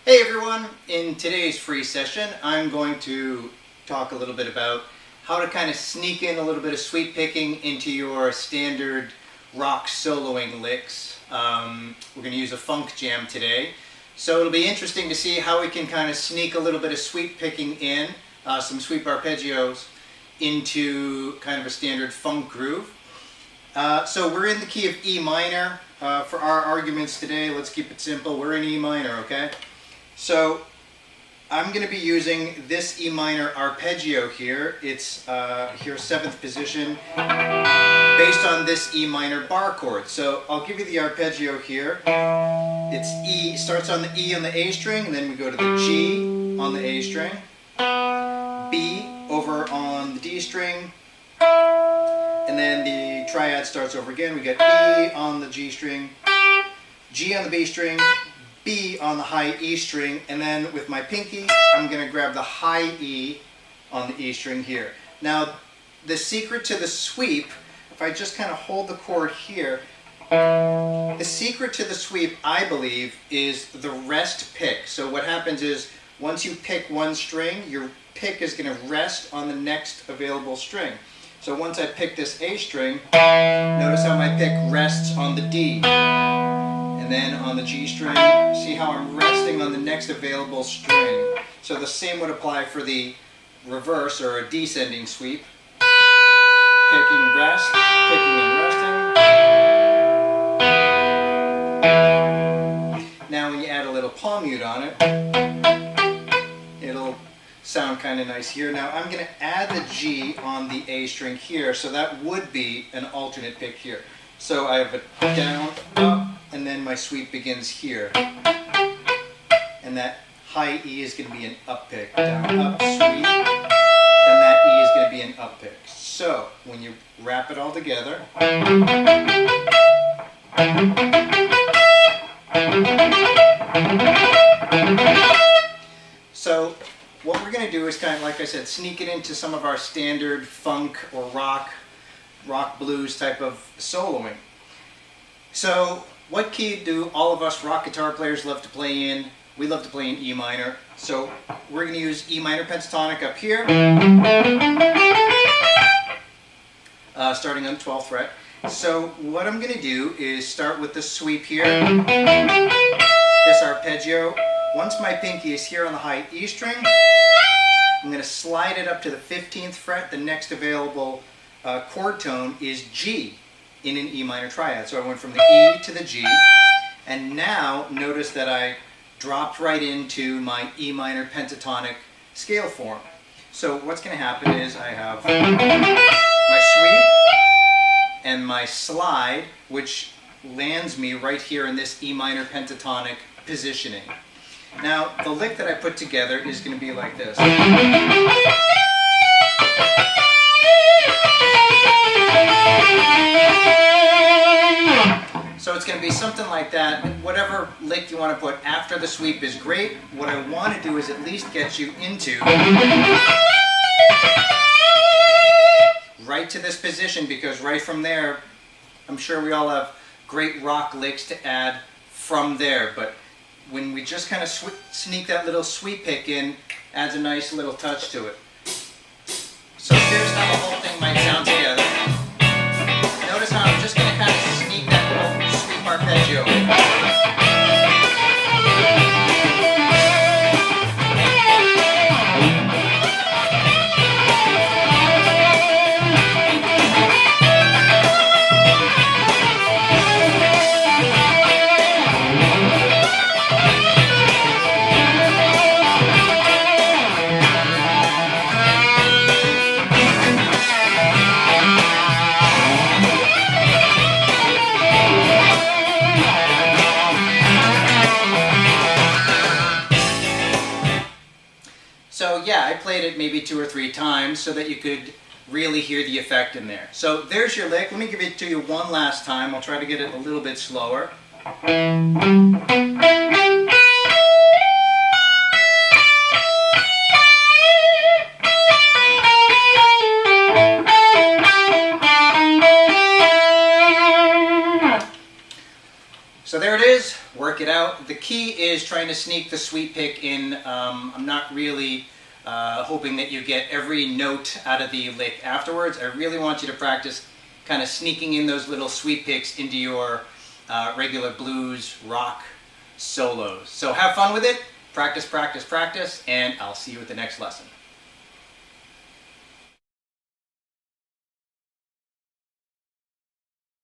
Hey everyone, in today's free session I'm going to talk a little bit about how to kind of sneak in a little bit of sweep picking into your standard rock soloing licks. We're going to use a funk jam today, so it'll be interesting to see how we can kind of sneak a little bit of sweep picking in, some sweep arpeggios into kind of a standard funk groove. So we're in the key of E minor. For our arguments today, let's keep it simple, we're in E minor, okay? So I'm going to be using this E minor arpeggio here. It's here 7th position based on this E minor bar chord. So I'll give you the arpeggio here. It's E, starts on the E on the A string, and then we go to the G on the A string, B over on the D string, and then the triad starts over again. We get E on the G string, G on the B string, B on the high E string, and then with my pinky I'm going to grab the high E on the E string here. Now the secret to the sweep, if I just kind of hold the chord here, the secret to the sweep, I believe, is the rest pick. So what happens is once you pick one string, your pick is going to rest on the next available string. So once I pick this A string, notice how my pick rests on the D. And then on the G string, see how I'm resting on the next available string. So the same would apply for the reverse or a descending sweep. Picking, rest, picking and resting. Now when you add a little palm mute on it, it'll sound kind of nice here. Now I'm going to add the G on the A string here, so that would be an alternate pick here. So I have a down, up, and then my sweep begins here. And that high E is going to be an up pick. Down, up, sweep. And that E is going to be an up pick. So when you wrap it all together, so what we're going to do is kind of, like I said, sneak it into some of our standard funk or rock blues type of soloing. So what key do all of us rock guitar players love to play in? We love to play in E minor. So we're going to use E minor pentatonic up here, starting on the 12th fret. So what I'm going to do is start with the sweep here, this arpeggio. Once my pinky is here on the high E string, I'm going to slide it up to the 15th fret. The next available chord tone is G in an E minor triad. So I went from the E to the G, and now notice that I dropped right into my E minor pentatonic scale form. So what's going to happen is I have my sweep and my slide, which lands me right here in this E minor pentatonic positioning. Now the lick that I put together is going to be like this. So it's going to be something like that. Whatever lick you want to put after the sweep is great. What I want to do is at least get you into right to this position, because right from there, I'm sure we all have great rock licks to add from there. But when we just kind of sneak that little sweep pick in, adds a nice little touch to it. So here's how the whole thing might sound together. Notice how I'm just going to kind of sneak that little sweep arpeggio in. So yeah, I played it maybe 2 or 3 times so that you could really hear the effect in there. So there's your lick. Let me give it to you one last time. I'll try to get it a little bit slower. So there it is. We're work it out. The key is trying to sneak the sweep pick in. I'm not really hoping that you get every note out of the lick afterwards. I really want you to practice kind of sneaking in those little sweep picks into your regular blues rock solos. So have fun with it, practice, practice, practice, and I'll see you at the next lesson.